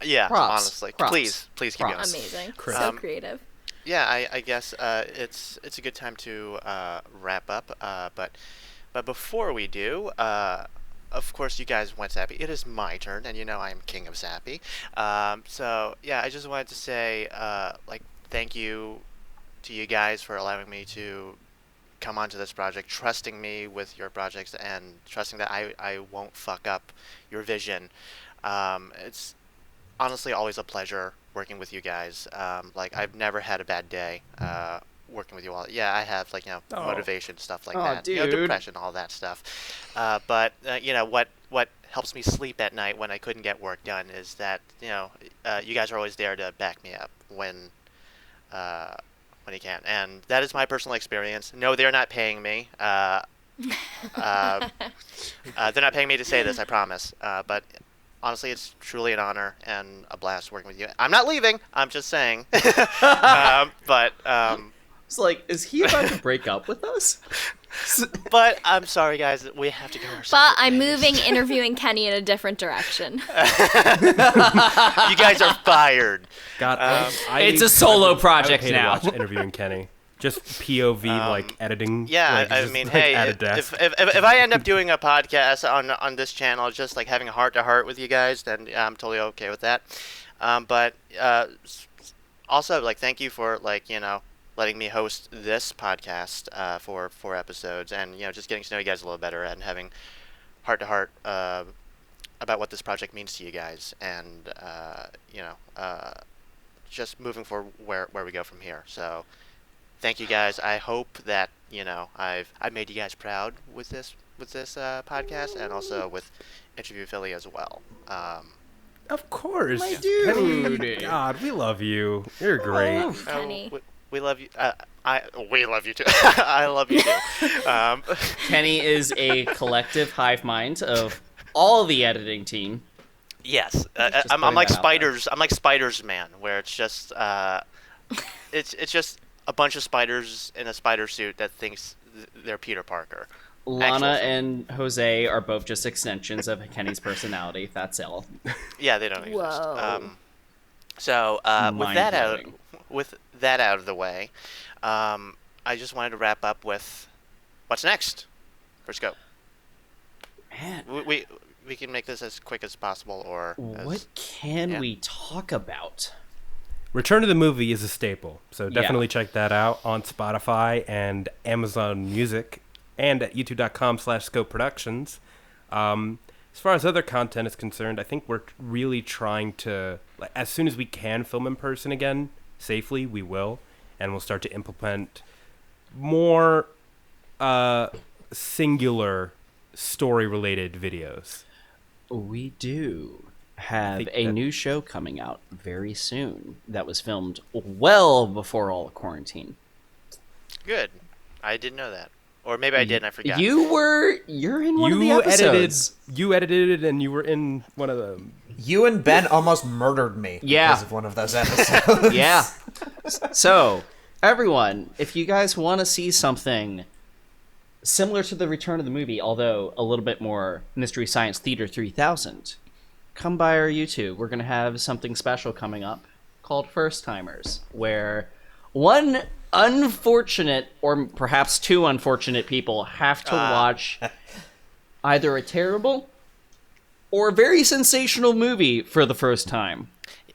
Yeah, Props. honestly, Props. please keep going. Amazing. Chris. So creative. Yeah, I guess it's a good time to wrap up. But before we do, of course, you guys went Sappy. It is my turn, and you know I am king of Sappy. So yeah, I just wanted to say thank you to you guys for allowing me to come onto this project, trusting me with your projects, and trusting that I won't fuck up your vision. It's honestly always a pleasure working with you guys. I've never had a bad day working with you all. Yeah, I have motivation, stuff like Aw, that. dude. Depression, all that stuff. But what helps me sleep at night when I couldn't get work done is that you guys are always there to back me up when you can. And that is my personal experience. No, they're not paying me. They're not paying me to say this, I promise. But honestly, it's truly an honor and a blast working with you. I'm not leaving. I'm just saying. But It's like, is he about to break up with us? but I'm sorry, guys. We have to go. Our But separate I'm ways. moving interviewing Kenny in a different direction. You guys are fired. God, It's a solo I would project pay now. To watch interviewing Kenny. Just POV like editing. Yeah, like, I just, mean, like, hey, at a desk. if I end up doing a podcast on this channel, just like having a heart to heart with you guys, then I'm totally okay with that. But also, like, thank you for letting me host this podcast for 4 episodes, and just getting to know you guys a little better and having heart to heart about what this project means to you guys, and just moving forward where we go from here. So. Thank you guys. I hope that I've made you guys proud with this podcast, and also with Interview Philly as well. Of course, My dude. God, we love you. You're great. Kenny. We love you. We love you too. I love you too. Kenny is a collective hive mind of all the editing team. Yes, Just I'm putting like that out spiders. I'm like Spiders Man, where it's just it's just a bunch of spiders in a spider suit that thinks they're Peter Parker. Lana Actual- and Jose are both just extensions of Kenny's personality. That's all. Yeah, they don't exist. Whoa. So Mind-blowing. with that out of the way, I just wanted to wrap up with what's next for Scope. Man, We can make this as quick as possible, or what can yeah. we talk about? Return to the Movie is a staple, so Yeah. definitely check that out on Spotify and Amazon Music, and at youtube.com/Scope Productions. As far as other content is concerned, I think we're really trying to, as soon as we can film in person again, safely, we will, and we'll start to implement more singular story-related videos. We do have think a that- new show coming out very soon that was filmed well before all the quarantine. good. I didn't know that, or maybe I did and I forgot. You're in one of the You episodes. edited it, and you were in one of them. You and Ben almost murdered me Yeah. because of one of those episodes. Yeah. So, everyone, if you guys want to see something similar to the Return of the Movie, although a little bit more Mystery Science Theater 3000, come by our YouTube. We're going to have something special coming up called First Timers, where one unfortunate, or perhaps 2 unfortunate people have to watch either a terrible or very sensational movie for the first time.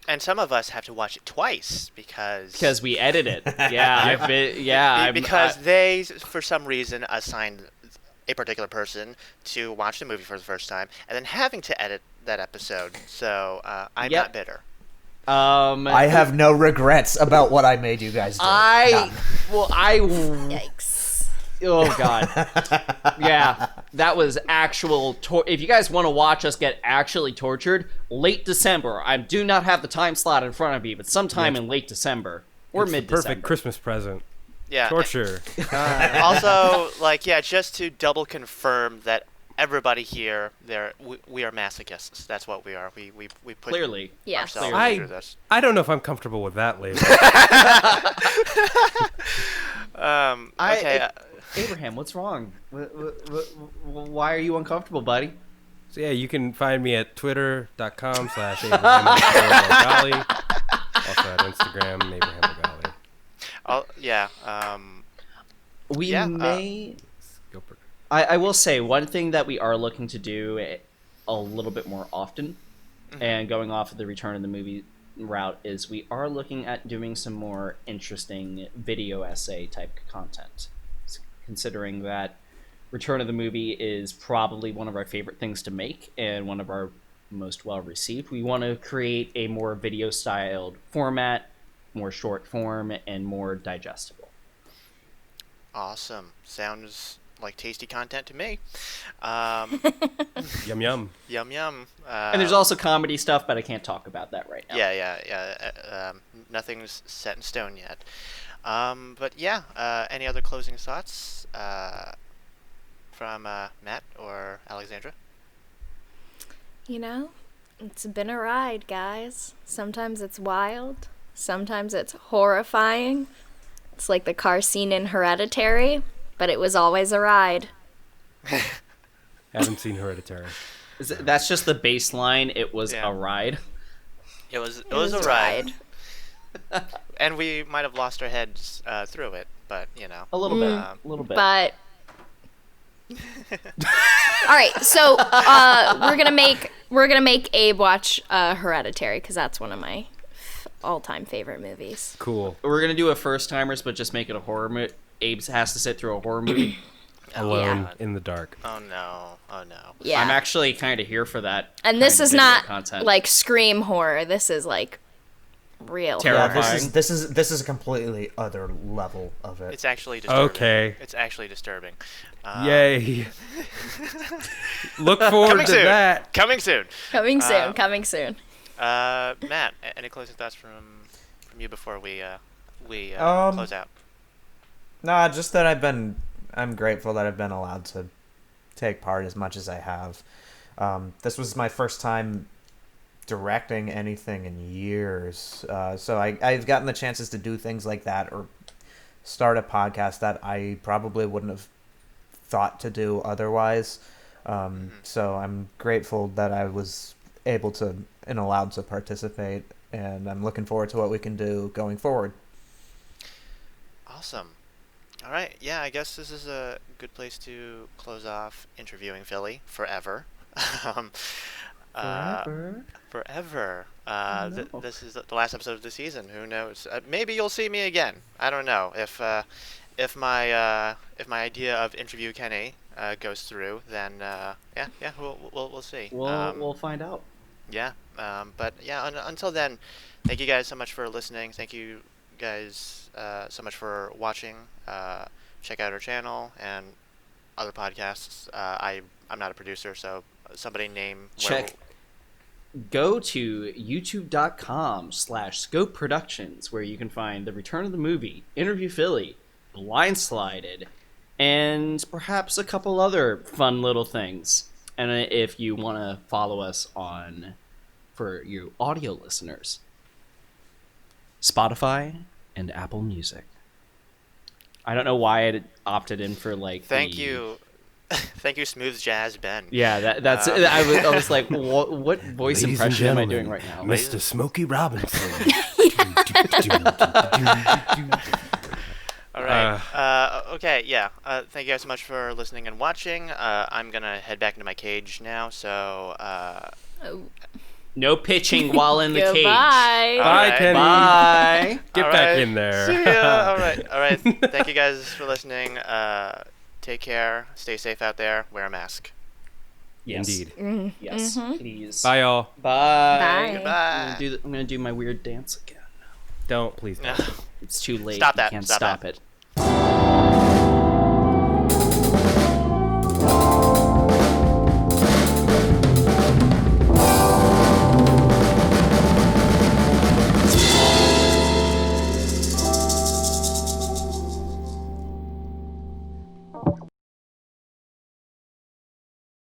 And some of us have to watch it twice Because we edit it. Yeah, because they, for some reason, assigned a particular person to watch the movie for the first time, and then having to edit that episode. So I'm Yep. not bitter. I have no regrets about what I made you guys do. Yikes. Oh god. Yeah, that was actual if you guys want to watch us get actually tortured, late December. I do not have the time slot in front of me, but sometime in late December or It's the mid-December. perfect Christmas present. Yeah. Torture. Also, just to double confirm that everybody here, we are masochists. That's what we are. We put Clearly. Yeah. ourselves I through this. I don't know if I'm comfortable with that label. Okay. Abraham, what's wrong? Why are you uncomfortable, buddy? So yeah, you can find me at twitter.com/Abraham_Bogali. Also at Instagram, Abraham Bogali. Yeah. We Yeah, may Go for it. I will say one thing that we are looking to do a little bit more often, and going off of the Return of the Movie route, is we are looking at doing some more interesting video essay type content. Considering that Return of the Movie is probably one of our favorite things to make and one of our most well received, we want to create a more video styled format, more short form, and more digestible. Awesome. Sounds like tasty content to me. Yum yum. Yum yum. And there's also comedy stuff, but I can't talk about that right now. Yeah. Nothing's set in stone yet. But yeah. Any other closing thoughts from Matt or Alexandra? You know, It's been a ride, guys. Sometimes it's wild. Sometimes it's horrifying. It's like the car scene in Hereditary, but it was always a ride. Haven't seen Hereditary. That's just the baseline. It was a ride. It was a ride. And we might have lost our heads through it, but you know. A little bit. A little bit. But all right, so we're gonna make Abe watch Hereditary because that's one of my all-time favorite movies. Cool. We're gonna do a first timers, but just make it a horror movie. Abe has to sit through a horror movie. Alone in the dark. Oh no. Yeah, I'm actually kind of here for that. and this is not content. like Scream horror. This is like real Terrifying. Yeah, this is a completely other level of it. It's actually disturbing. Okay. It's actually disturbing. Yay. Look forward to that. Coming soon. Coming soon. Matt, any closing thoughts from you before we close out? Nah, just that I'm grateful that I've been allowed to take part as much as I have. This was my first time directing anything in years, so I've gotten the chances to do things like that or start a podcast that I probably wouldn't have thought to do otherwise. So I'm grateful that I was able to and allowed to participate, and I'm looking forward to what we can do going forward. Awesome. All right. Yeah, I guess this is a good place to close off interviewing Philly forever. Forever. This is the last episode of the season. Who knows? Maybe you'll see me again. I don't know if my idea of interview Kenny goes through. Then we'll see. We'll find out. Yeah. But yeah. Until then, thank you guys so much for listening. Thank you guys so much for watching. Check out our channel and other podcasts. I'm not a producer, so somebody name Go to youtube.com/Scope Productions, where you can find The Return of the Movie, Interview Philly, Blindsided, and perhaps a couple other fun little things. And if you want to follow us for you audio listeners, Spotify and Apple Music. I don't know why I opted in for Thank you, Smooth Jazz Ben. Yeah, that's. I was like, what voice Ladies impression am I and doing gentlemen, right now? Mr. Smokey Robinson. All right. Okay. Yeah. Thank you guys so much for listening and watching. I'm gonna head back into my cage now. So. No pitching while in the cage. Goodbye. Bye, Kenny. Bye. Get back in there. See ya. All right. Thank you guys for listening. Take care. Stay safe out there. Wear a mask. Yes. Indeed. Yes, please. Bye, y'all. Bye. Goodbye. I'm gonna do my weird dance again. Don't, please don't. No. It's too late. Stop that. You can't Stop stop that. it.